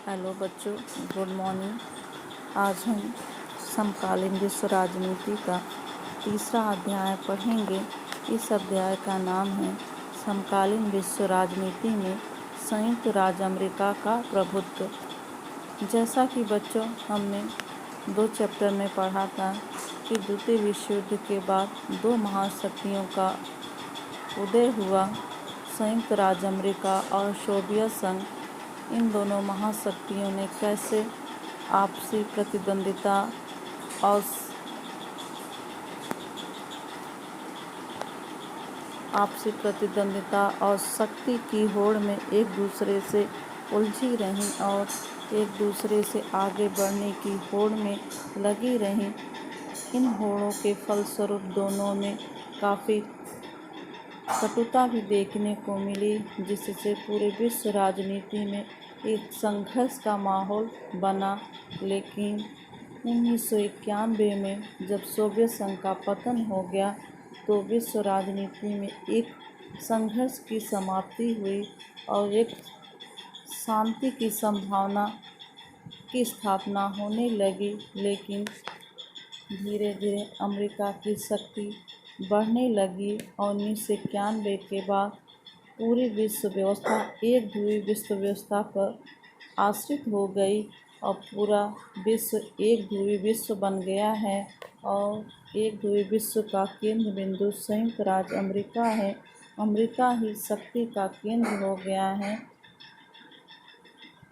Hello बच्चों, good morning. आज हम समकालीन विश्व राजनीति का तीसरा अध्याय पढ़ेंगे। इस अध्याय का नाम है समकालीन विश्व राजनीति में संयुक्त राज्य अमेरिका का प्रभुत्व। जैसा कि बच्चों हमने 2 चैप्टर में पढ़ा था कि द्वितीय विश्व युद्ध के बाद 2 महाशक्तियों का उदय हुआ, संयुक्त राज्य अमेरिका और सोवियत संघ। इन दोनों महाशक्तियों ने कैसे आपसी प्रतिद्वंदिता और शक्ति की होड़ में एक दूसरे से उलझी रहीं और एक दूसरे से आगे बढ़ने की होड़ में लगी रहीं। इन होड़ों के फलस्वरूप दोनों में काफ़ी कटुता भी देखने को मिली, जिससे पूरे विश्व राजनीति में एक संघर्ष का माहौल बना। लेकिन 1991 में जब सोवियत संघ का पतन हो गया तो विश्व राजनीति में एक संघर्ष की समाप्ति हुई और एक शांति की संभावना की स्थापना होने लगी। लेकिन धीरे धीरे अमेरिका की शक्ति बढ़ने लगी और 1991 के बाद पूरी विश्व व्यवस्था एक ध्रुवीय विश्व व्यवस्था पर आश्रित हो गई और पूरा विश्व एक ध्रुवीय विश्व बन गया है और एक ध्रुवीय विश्व का केंद्र बिंदु संयुक्त राज्य अमेरिका है। अमेरिका ही शक्ति का केंद्र हो गया है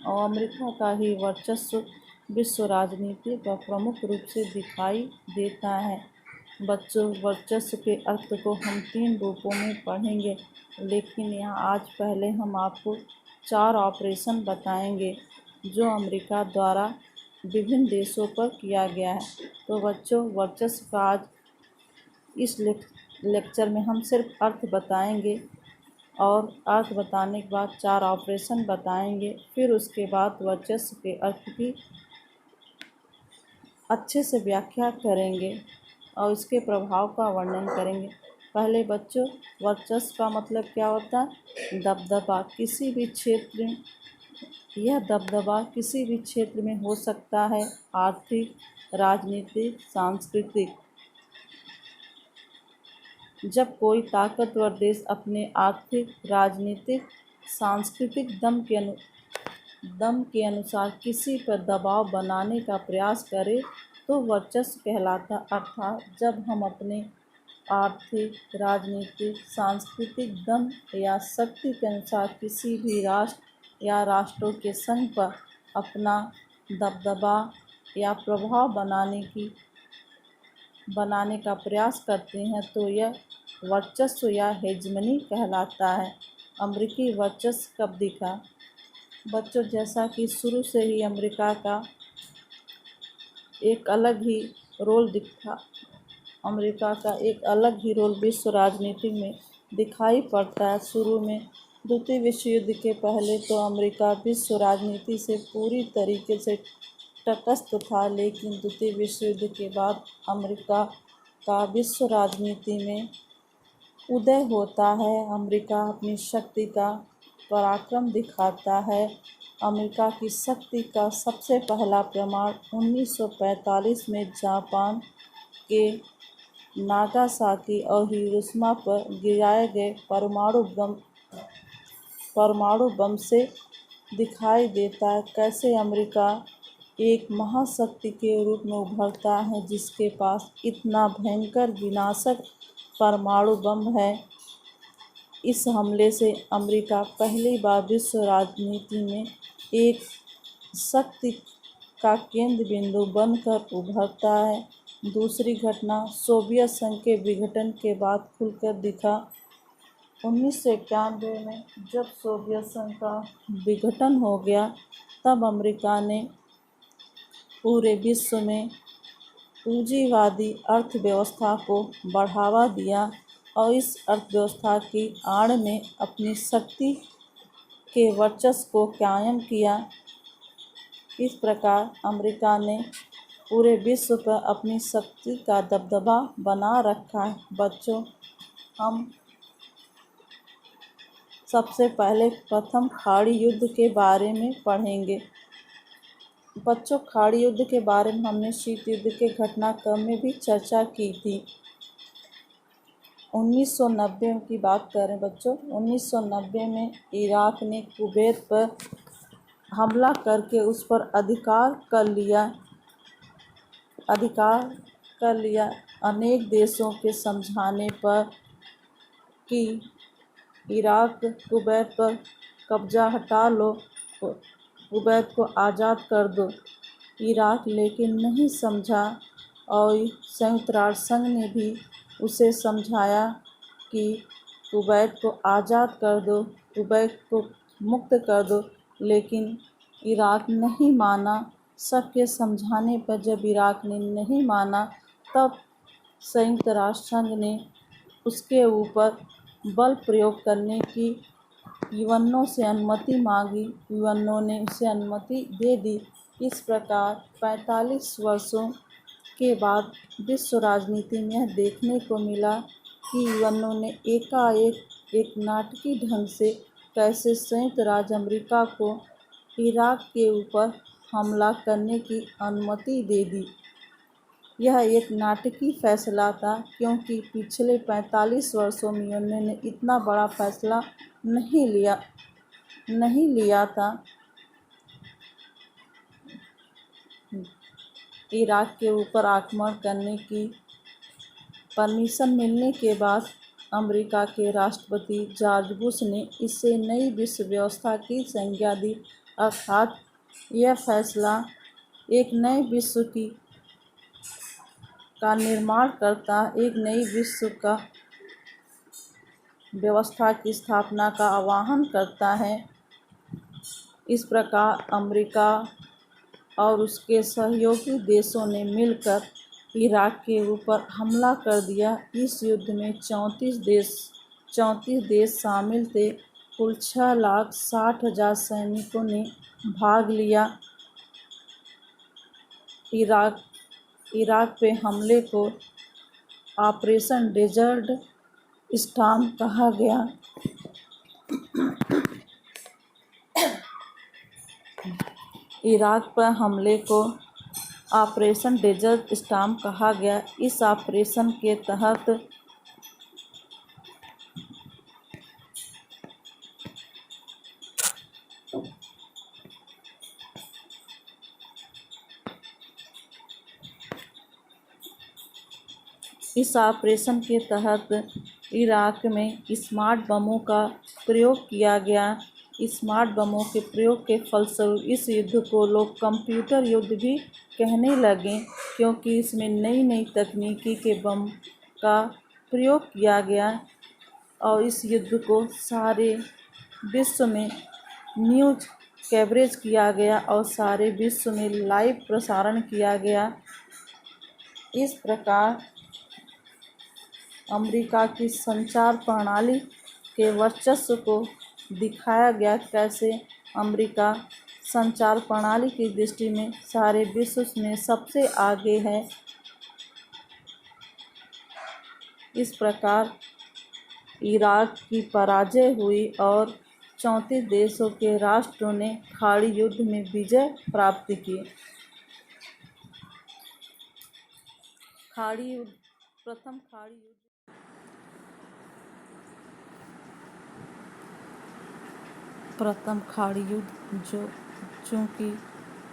और अमेरिका का ही वर्चस्व विश्व राजनीति पर प्रमुख रूप से दिखाई देता है। बच्चों, वर्चस्व के अर्थ को हम 3 रूपों में पढ़ेंगे, लेकिन यहाँ आज पहले हम आपको 4 ऑपरेशन बताएंगे जो अमेरिका द्वारा विभिन्न देशों पर किया गया है। तो बच्चों, वर्चस्व का आज इस लेक्चर में हम सिर्फ अर्थ बताएंगे और अर्थ बताने के बाद 4 ऑपरेशन बताएंगे। फिर उसके बाद वर्चस्व के अर्थ की अच्छे से व्याख्या करेंगे और इसके प्रभाव का वर्णन करेंगे। पहले बच्चों, वर्चस्व का मतलब क्या होता है? दबदबा। किसी भी क्षेत्र में यह दबदबा किसी भी क्षेत्र में हो सकता है, आर्थिक, राजनीतिक, सांस्कृतिक। जब कोई ताकतवर देश अपने आर्थिक, राजनीतिक, सांस्कृतिक दम के अनुसार किसी पर दबाव बनाने का प्रयास करे तो वर्चस्व कहलाता। अर्थात जब हम अपने आर्थिक, राजनीतिक, सांस्कृतिक दम या शक्ति के अनुसार किसी भी राष्ट्र या राष्ट्रों के संघ पर अपना दबदबा या प्रभाव बनाने का प्रयास करते हैं तो यह वर्चस्व या हेजमनी कहलाता है। अमेरिकी वर्चस्व कब दिखा? बच्चों, जैसा कि शुरू से ही अमेरिका का एक अलग ही रोल दिखा। अमेरिका का एक अलग ही रोल विश्व राजनीति में दिखाई पड़ता है। शुरू में द्वितीय विश्व युद्ध के पहले तो अमेरिका विश्व राजनीति से पूरी तरीके से तटस्थ था, लेकिन द्वितीय विश्व युद्ध के बाद अमेरिका का विश्व राजनीति में उदय होता है। अमेरिका अपनी शक्ति का पराक्रम दिखाता है। अमेरिका की शक्ति का सबसे पहला प्रमाण 1945 में जापान के नागासाकी और हिरोशिमा पर गिराए गए परमाणु बम से दिखाई देता है। कैसे अमेरिका एक महाशक्ति के रूप में उभरता है जिसके पास इतना भयंकर विनाशक परमाणु बम है। इस हमले से अमेरिका पहली बार विश्व राजनीति में एक शक्ति का केंद्र बिंदु बनकर उभरता है। दूसरी घटना सोवियत संघ के विघटन के बाद खुलकर दिखा। 1991 में जब सोवियत संघ का विघटन हो गया तब अमेरिका ने पूरे विश्व में पूंजीवादी अर्थव्यवस्था को बढ़ावा दिया और इस अर्थव्यवस्था की आड़ में अपनी शक्ति के वर्चस्व को कायम किया। इस प्रकार अमेरिका ने पूरे विश्व पर अपनी शक्ति का दबदबा बना रखा है। बच्चों, हम सबसे पहले प्रथम खाड़ी युद्ध के बारे में पढ़ेंगे। बच्चों, खाड़ी युद्ध के बारे में हमने शीत युद्ध के घटनाक्रम में भी चर्चा की थी। 1990 की बात करें बच्चों, 1990 में इराक ने कुवैत पर हमला करके उस पर अधिकार कर लिया। अनेक देशों के समझाने पर कि इराक कुवैत पर कब्जा हटा लो, कुवैत को आज़ाद कर दो। इराक लेकिन नहीं समझा और संयुक्त राष्ट्र संघ ने भी उसे समझाया कि कुवैत को आज़ाद कर दो, कुवैत को मुक्त कर दो, लेकिन इराक नहीं माना। सबके समझाने पर जब इराक ने नहीं माना, तब संयुक्त राष्ट्र संघ ने उसके ऊपर बल प्रयोग करने की यूएनओ से अनुमति मांगी। यूएनओ ने उसे अनुमति दे दी। इस प्रकार 45 वर्षों के बाद विश्व राजनीति में यह देखने को मिला कि यूएनओ ने एकाएक एक नाटकीय ढंग से कैसे संयुक्त राज्य अमेरिका को इराक के ऊपर हमला करने की अनुमति दे दी। यह एक नाटकीय फैसला था, क्योंकि पिछले 45 वर्षों में यूएनओ ने इतना बड़ा फैसला नहीं लिया था। इराक के ऊपर आक्रमण करने की परमिशन मिलने के बाद अमेरिका के राष्ट्रपति जॉर्ज बुश ने इसे नई विश्व व्यवस्था की संज्ञा दी। अर्थात यह फैसला एक नए विश्व का निर्माण करता, एक नई विश्व का व्यवस्था की स्थापना का आह्वान करता है। इस प्रकार अमेरिका और उसके सहयोगी देशों ने मिलकर इराक के ऊपर हमला कर दिया। इस युद्ध में 34 देश शामिल थे। कुल 6,60,000 सैनिकों ने भाग लिया। इराक पे हमले को ऑपरेशन डेजर्ट स्टॉर्म कहा गया। इराक पर हमले को ऑपरेशन डेजर्ट स्टॉर्म कहा गया। इस ऑपरेशन के तहत इराक में स्मार्ट बमों का प्रयोग किया गया। स्मार्ट बमों के प्रयोग के फलस्वरूप इस युद्ध को लोग कंप्यूटर युद्ध भी कहने लगे, क्योंकि इसमें नई नई तकनीकी के बम का प्रयोग किया गया और इस युद्ध को सारे विश्व में न्यूज़ कवरेज किया गया और सारे विश्व में लाइव प्रसारण किया गया। इस प्रकार अमेरिका की संचार प्रणाली के वर्चस्व को दिखाया गया, कैसे अमेरिका संचार प्रणाली की दृष्टि में सारे विश्व में सबसे आगे है। इस प्रकार इराक की पराजय हुई और 34 देशों के राष्ट्रों ने खाड़ी युद्ध में विजय प्राप्त की। प्रथम खाड़ी युद्ध जो चूँकि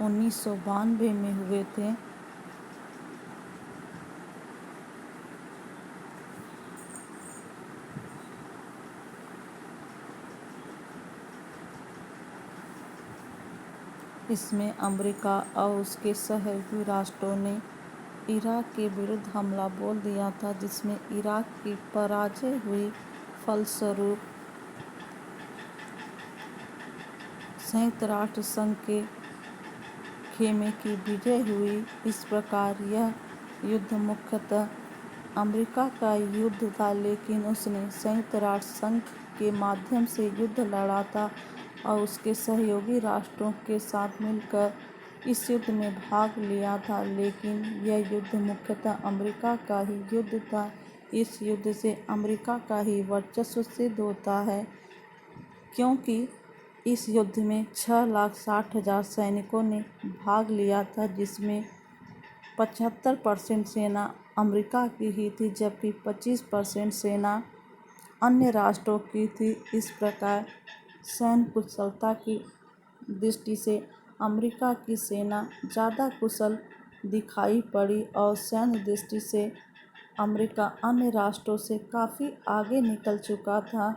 1992 में हुए थे, इसमें अमेरिका और उसके सहयोगी राष्ट्रों ने इराक के विरुद्ध हमला बोल दिया था, जिसमें इराक की पराजय हुई। फलस्वरूप संयुक्त राष्ट्र संघ के खेमे की विजय हुई। इस प्रकार यह युद्ध मुख्यतः अमेरिका का युद्ध था, लेकिन उसने संयुक्त राष्ट्र संघ के माध्यम से युद्ध लड़ा था और उसके सहयोगी राष्ट्रों के साथ मिलकर इस युद्ध में भाग लिया था। लेकिन यह युद्ध मुख्यतः अमेरिका का ही युद्ध था। इस युद्ध से अमेरिका का ही वर्चस्व सिद्ध होता है, क्योंकि इस युद्ध में 6,60,000 सैनिकों ने भाग लिया था, जिसमें 75% सेना अमेरिका की ही थी, जबकि 25% सेना अन्य राष्ट्रों की थी। इस प्रकार सैन्य कुशलता की दृष्टि से अमेरिका की सेना ज़्यादा कुशल दिखाई पड़ी और सैन्य दृष्टि से अमेरिका अन्य राष्ट्रों से काफ़ी आगे निकल चुका था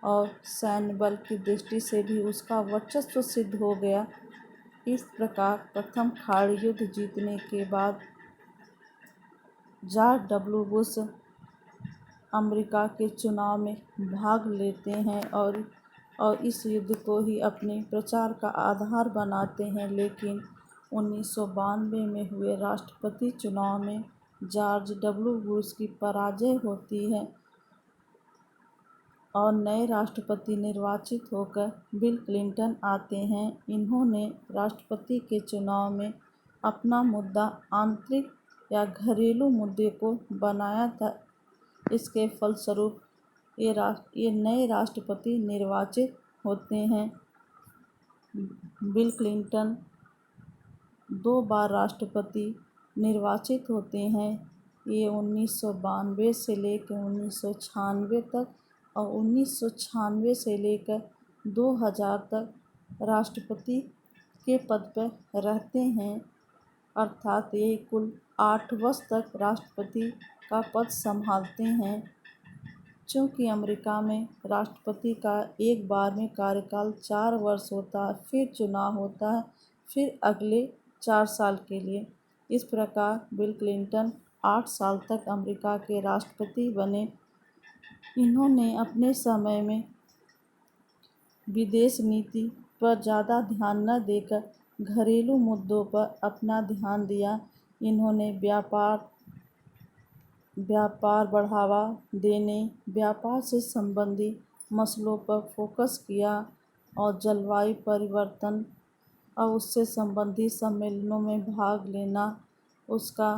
और सैन्य बल की दृष्टि से भी उसका वर्चस्व सिद्ध हो गया। इस प्रकार प्रथम खाड़ी युद्ध जीतने के बाद जॉर्ज डब्ल्यू बुश अमेरिका के चुनाव में भाग लेते हैं और इस युद्ध को ही अपने प्रचार का आधार बनाते हैं। लेकिन 1992 में हुए राष्ट्रपति चुनाव में जॉर्ज डब्ल्यू बुश की पराजय होती है और नए राष्ट्रपति निर्वाचित होकर बिल क्लिंटन आते हैं। इन्होंने राष्ट्रपति के चुनाव में अपना मुद्दा आंतरिक या घरेलू मुद्दे को बनाया था। इसके फलस्वरूप ये नए राष्ट्रपति निर्वाचित होते हैं। बिल क्लिंटन 2 बार राष्ट्रपति निर्वाचित होते हैं। ये 1992 से लेकर 1996 तक और 1996 से लेकर 2000 तक राष्ट्रपति के पद पर रहते हैं, अर्थात ये कुल 8 वर्ष तक राष्ट्रपति का पद संभालते हैं। चूँकि अमेरिका में राष्ट्रपति का एक बार में कार्यकाल 4 वर्ष होता है, फिर चुनाव होता है, फिर अगले 4 साल के लिए। इस प्रकार बिल क्लिंटन 8 साल तक अमेरिका के राष्ट्रपति बने। इन्होंने अपने समय में विदेश नीति पर ज़्यादा ध्यान न देकर घरेलू मुद्दों पर अपना ध्यान दिया। इन्होंने व्यापार बढ़ावा देने, व्यापार से संबंधित मसलों पर फोकस किया और जलवायु परिवर्तन और उससे संबंधित सम्मेलनों में भाग लेना, उसका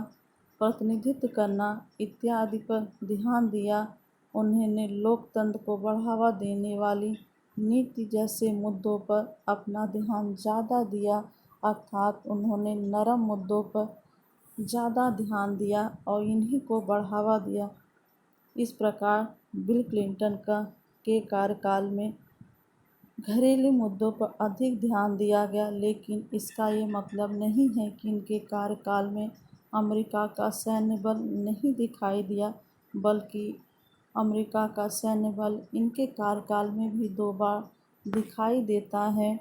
प्रतिनिधित्व करना इत्यादि पर ध्यान दिया। उन्होंने लोकतंत्र को बढ़ावा देने वाली नीति जैसे मुद्दों पर अपना ध्यान ज़्यादा दिया, अर्थात उन्होंने नरम मुद्दों पर ज़्यादा ध्यान दिया और इन्हीं को बढ़ावा दिया। इस प्रकार बिल क्लिंटन के कार्यकाल में घरेलू मुद्दों पर अधिक ध्यान दिया गया, लेकिन इसका ये मतलब नहीं है कि इनके कार्यकाल में अमेरिका का सैन्य बल नहीं दिखाई दिया, बल्कि अमेरिका का सैन्य बल इनके कार्यकाल में भी 2 बार दिखाई देता है।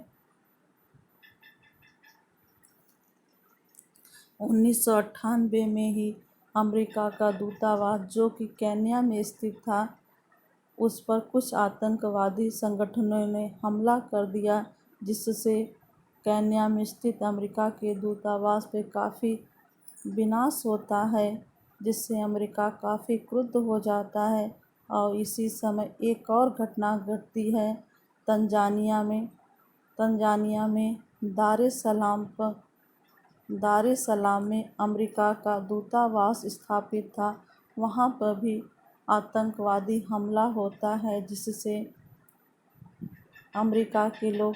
1998 में ही अमेरिका का दूतावास, जो कि केन्या में स्थित था, उस पर कुछ आतंकवादी संगठनों ने हमला कर दिया, जिससे केन्या में स्थित अमेरिका के दूतावास पर काफ़ी विनाश होता है, जिससे अमेरिका काफ़ी क्रुद्ध हो जाता है। और इसी समय एक और घटना घटती है तंजानिया में दार ए सलाम में अमेरिका का दूतावास स्थापित था। वहाँ पर भी आतंकवादी हमला होता है, जिससे अमेरिका के लोग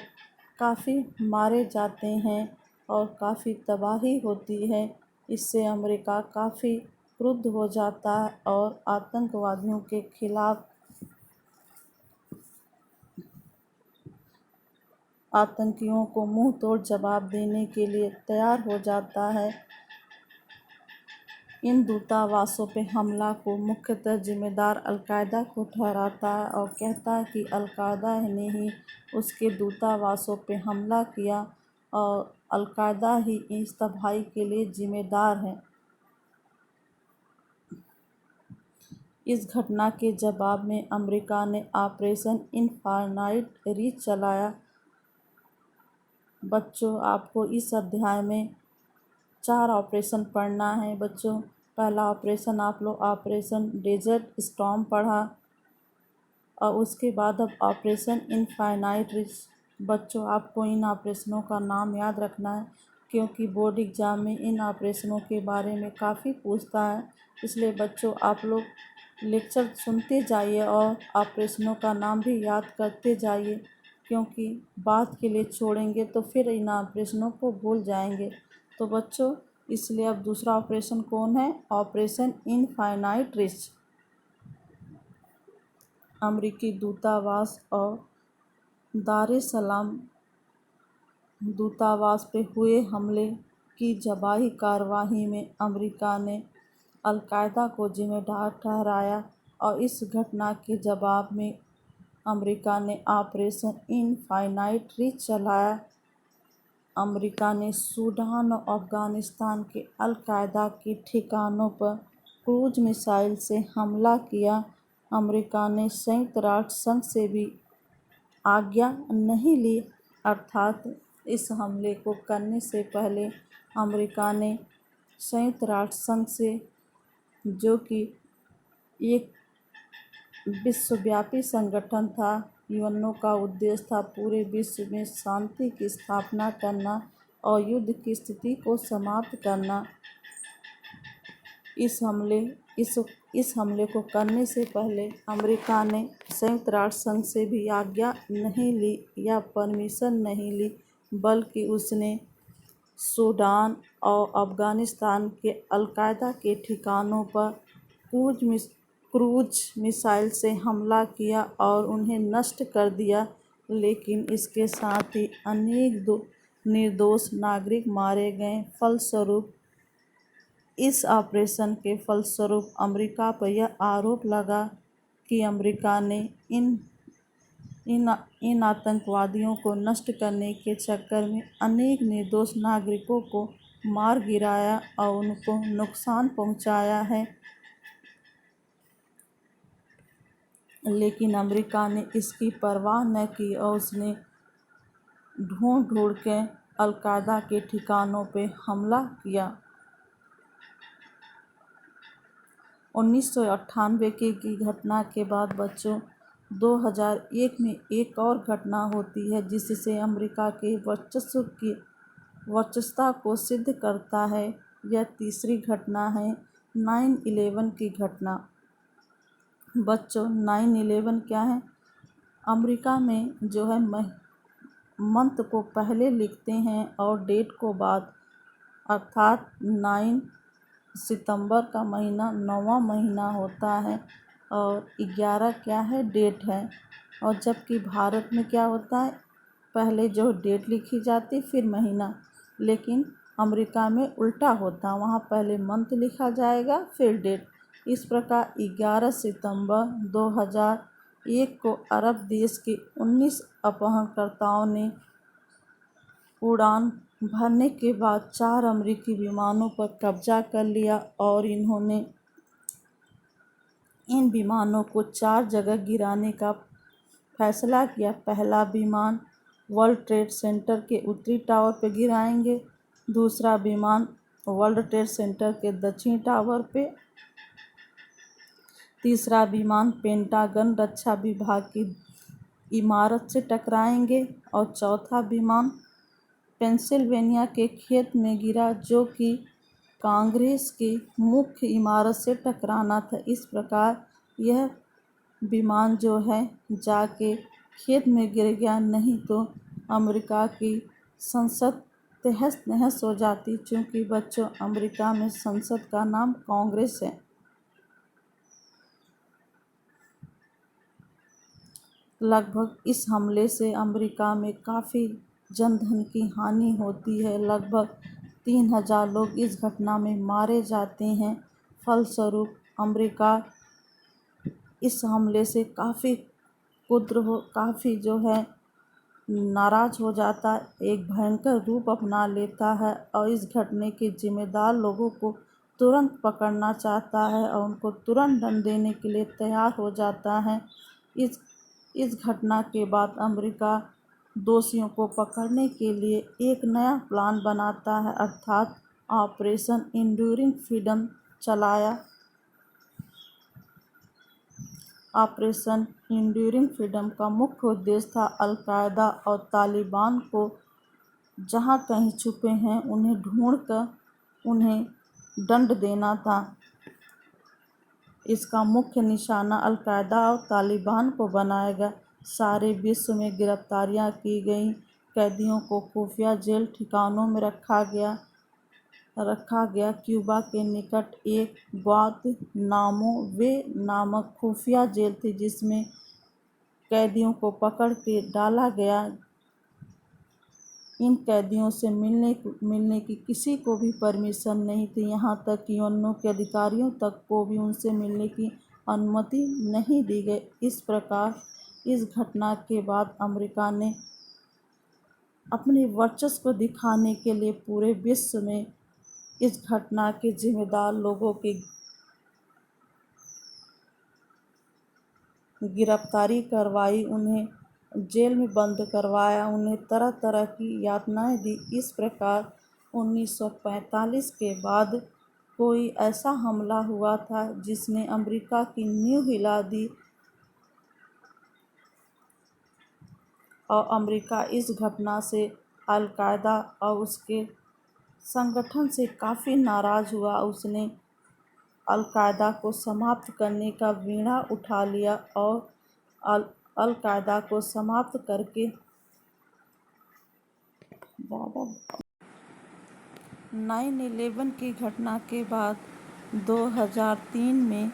काफ़ी मारे जाते हैं और काफ़ी तबाही होती है। इससे अमेरिका काफ़ी क्रुद्ध हो जाता है और आतंकवादियों के खिलाफ आतंकियों को मुंह तोड़ जवाब देने के लिए तैयार हो जाता है। इन दूतावासों पे हमला को मुख्यतः जिम्मेदार अलकायदा को ठहराता है और कहता है कि अलकायदा ने ही उसके दूतावासों पे हमला किया और अलकायदा ही इस तबाही के लिए जिम्मेदार है। इस घटना के जवाब में अमेरिका ने ऑपरेशन इनफाइनाइट रीच चलाया। बच्चों, आपको इस अध्याय में 4 ऑपरेशन पढ़ना है। बच्चों, पहला ऑपरेशन आप लोग ऑपरेशन डेजर्ट स्टॉर्म पढ़ा और उसके बाद अब ऑपरेशन इनफाइनाइट रीच। बच्चों, आपको इन ऑपरेशनों का नाम याद रखना है, क्योंकि बोर्ड एग्ज़ाम में इन ऑपरेशनों के बारे में काफ़ी पूछता है। इसलिए बच्चों, आप लोग लेक्चर सुनते जाइए और ऑपरेशनों का नाम भी याद करते जाइए, क्योंकि बात के लिए छोड़ेंगे तो फिर इन ऑपरेशनों को भूल जाएंगे। तो बच्चों, इसलिए अब दूसरा ऑपरेशन कौन है? Operation infinite rich. अमेरिकी दूतावास और दार सलाम दूतावास पे हुए हमले की जवाबी कार्रवाई में अमेरिका ने अल-कायदा को जिम्मेदार ठहराया और इस घटना के जवाब में अमेरिका ने ऑपरेशन इनफाइनाइट रिच चलाया। अमेरिका ने सूडान और अफगानिस्तान के अल-कायदा के ठिकानों पर क्रूज मिसाइल से हमला किया। अमेरिका ने संयुक्त राष्ट्र संघ से भी आज्ञा नहीं ली, अर्थात इस हमले को करने से पहले अमेरिका ने संयुक्त राष्ट्र संघ से, जो कि एक विश्वव्यापी संगठन था, यूएनओ का उद्देश्य था पूरे विश्व में शांति की स्थापना करना और युद्ध की स्थिति को समाप्त करना। इस हमले को करने से पहले अमेरिका ने संयुक्त राष्ट्र संघ से भी आज्ञा नहीं ली या परमिशन नहीं ली, बल्कि उसने सूडान और अफगानिस्तान के अल-कायदा के ठिकानों पर क्रूज मिसाइल से हमला किया और उन्हें नष्ट कर दिया। लेकिन इसके साथ ही अनेक निर्दोष नागरिक मारे गए। फलस्वरूप इस ऑपरेशन के फलस्वरूप अमेरिका पर यह आरोप लगा कि अमेरिका ने इन आतंकवादियों को नष्ट करने के चक्कर में अनेक निर्दोष नागरिकों को मार गिराया और उनको नुकसान पहुंचाया है। लेकिन अमेरिका ने इसकी परवाह न की और उसने ढूंढ के अल-कायदा के ठिकानों पर हमला किया। 1998 की घटना के बाद बच्चों 2001 में एक और घटना होती है जिससे अमेरिका के वर्चस्वता को सिद्ध करता है। यह तीसरी घटना है 9/11 की घटना। बच्चों, 9/11 क्या है? अमेरिका में जो है मंथ को पहले लिखते हैं और डेट को बाद, अर्थात 9 सितंबर का महीना 9वां महीना होता है और 11 क्या है? डेट है। और जबकि भारत में क्या होता है? पहले जो डेट लिखी जाती फिर महीना, लेकिन अमेरिका में उल्टा होता, वहाँ पहले मंथ लिखा जाएगा फिर डेट। इस प्रकार 11 सितंबर 2001 को अरब देश के 19 अपहरणकर्ताओं ने उड़ान भरने के बाद 4 अमेरिकी विमानों पर कब्जा कर लिया और इन्होंने इन विमानों को 4 जगह गिराने का फैसला किया। पहला विमान वर्ल्ड ट्रेड सेंटर के उत्तरी टावर पर गिराएंगे, दूसरा विमान वर्ल्ड ट्रेड सेंटर के दक्षिणी टावर पे, तीसरा विमान पेंटागन रक्षा विभाग की इमारत से टकराएंगे और चौथा विमान पेंसिल्वेनिया के खेत में गिरा, जो कि कांग्रेस की मुख्य इमारत से टकराना था। इस प्रकार यह विमान जो है जाके खेत में गिर गया, नहीं तो अमेरिका की संसद तहस नहस हो जाती। चूँकि बच्चों, अमेरिका में संसद का नाम कांग्रेस है। लगभग इस हमले से अमेरिका में काफ़ी जनधन की हानि होती है। लगभग 3000 लोग इस घटना में मारे जाते हैं। फलस्वरूप अमेरिका इस हमले से काफ़ी जो है नाराज़ हो जाता है, एक भयंकर रूप अपना लेता है और इस घटने के जिम्मेदार लोगों को तुरंत पकड़ना चाहता है और उनको तुरंत दंड देने के लिए तैयार हो जाता है। इस घटना के बाद अमेरिका दोषियों को पकड़ने के लिए एक नया प्लान बनाता है, अर्थात ऑपरेशन एंड्यूरिंग फ्रीडम चलाया। ऑपरेशन एंड्यूरिंग फ्रीडम का मुख्य उद्देश्य था अल-कायदा और तालिबान को जहां कहीं छुपे हैं उन्हें ढूंढकर उन्हें दंड देना था। इसका मुख्य निशाना अल-कायदा और तालिबान को बनाया गया। सारे विश्व में गिरफ्तारियां की गईं, कैदियों को खुफिया जेल ठिकानों में रखा गया। क्यूबा के निकट एक ग्वांतनामो बे नामक खुफिया जेल थी जिसमें कैदियों को पकड़ के डाला गया। इन कैदियों से मिलने की किसी को भी परमिशन नहीं थी, यहाँ तक कि यूएनओ के अधिकारियों तक को भी उनसे मिलने की अनुमति नहीं दी गई। इस प्रकार इस घटना के बाद अमेरिका ने अपने वर्चस्व को दिखाने के लिए पूरे विश्व में इस घटना के जिम्मेदार लोगों की गिरफ्तारी करवाई, उन्हें जेल में बंद करवाया, उन्हें तरह तरह की यातनाएं दी। इस प्रकार 1945 के बाद कोई ऐसा हमला हुआ था जिसने अमेरिका की नींव हिला दी और अमेरिका इस घटना से अल-कायदा और उसके संगठन से काफ़ी नाराज़ हुआ। उसने अल-कायदा को समाप्त करने का बीड़ा उठा लिया और अल-कायदा को समाप्त करके 9/11 की घटना के बाद 2003 में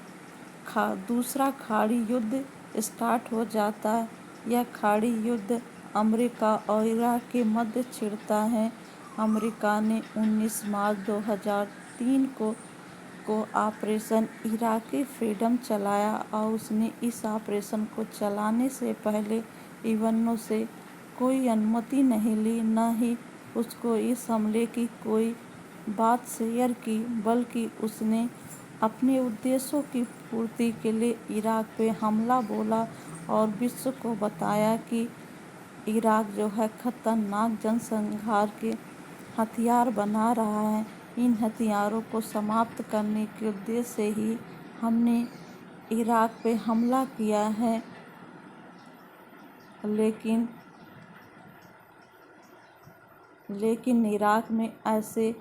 दूसरा खाड़ी युद्ध स्टार्ट हो जाता है। यह खाड़ी युद्ध अमेरिका और इराक के मध्य छिड़ता है। अमेरिका ने 19 मार्च 2003 को ऑपरेशन इराकी फ्रीडम चलाया और उसने इस ऑपरेशन को चलाने से पहले यूएनओ से कोई अनुमति नहीं ली, न ही उसको इस हमले की कोई बात शेयर की, बल्कि उसने अपने उद्देश्यों की पूर्ति के लिए इराक पे हमला बोला और विश्व को बताया कि इराक जो है खतरनाक जनसंहार के हथियार बना रहा है। इन हथियारों को समाप्त करने के उद्देश्य से ही हमने इराक पे हमला किया है। लेकिन इराक में ऐसे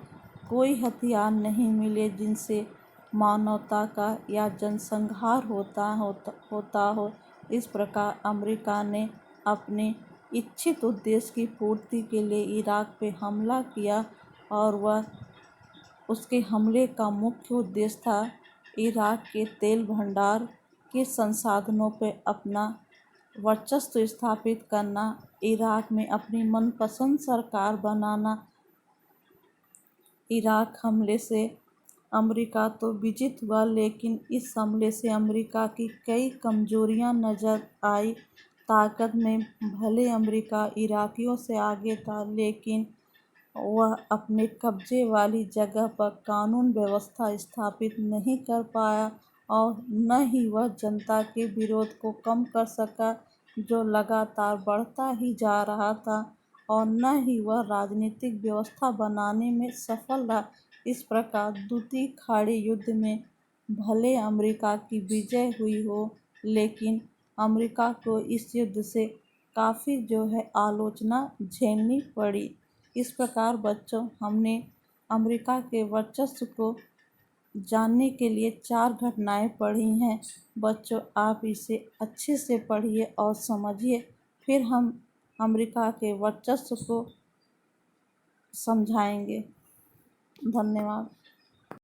कोई हथियार नहीं मिले जिनसे मानवता का या जनसंहार होता हो। इस प्रकार अमेरिका ने अपने इच्छित उद्देश्य की पूर्ति के लिए इराक पे हमला किया और उसके हमले का मुख्य उद्देश्य था इराक के तेल भंडार के संसाधनों पे अपना वर्चस्व स्थापित करना, इराक में अपनी मनपसंद सरकार बनाना। इराक हमले से अमेरिका तो विजित हुआ, लेकिन इस हमले से अमेरिका की कई कमजोरियां नज़र आई। ताकत में भले अमेरिका इराकियों से आगे था, लेकिन वह अपने कब्जे वाली जगह पर कानून व्यवस्था स्थापित नहीं कर पाया और न ही वह जनता के विरोध को कम कर सका जो लगातार बढ़ता ही जा रहा था, और न ही वह राजनीतिक व्यवस्था बनाने में सफल रहा। इस प्रकार द्वितीय खाड़ी युद्ध में भले अमेरिका की विजय हुई हो, लेकिन अमेरिका को इस युद्ध से काफ़ी जो है आलोचना झेलनी पड़ी। इस प्रकार बच्चों, हमने अमेरिका के वर्चस्व को जानने के लिए 4 घटनाएं पढ़ी हैं। बच्चों, आप इसे अच्छे से पढ़िए और समझिए, फिर हम अमेरिका के वर्चस्व को समझाएंगे। धन्यवाद।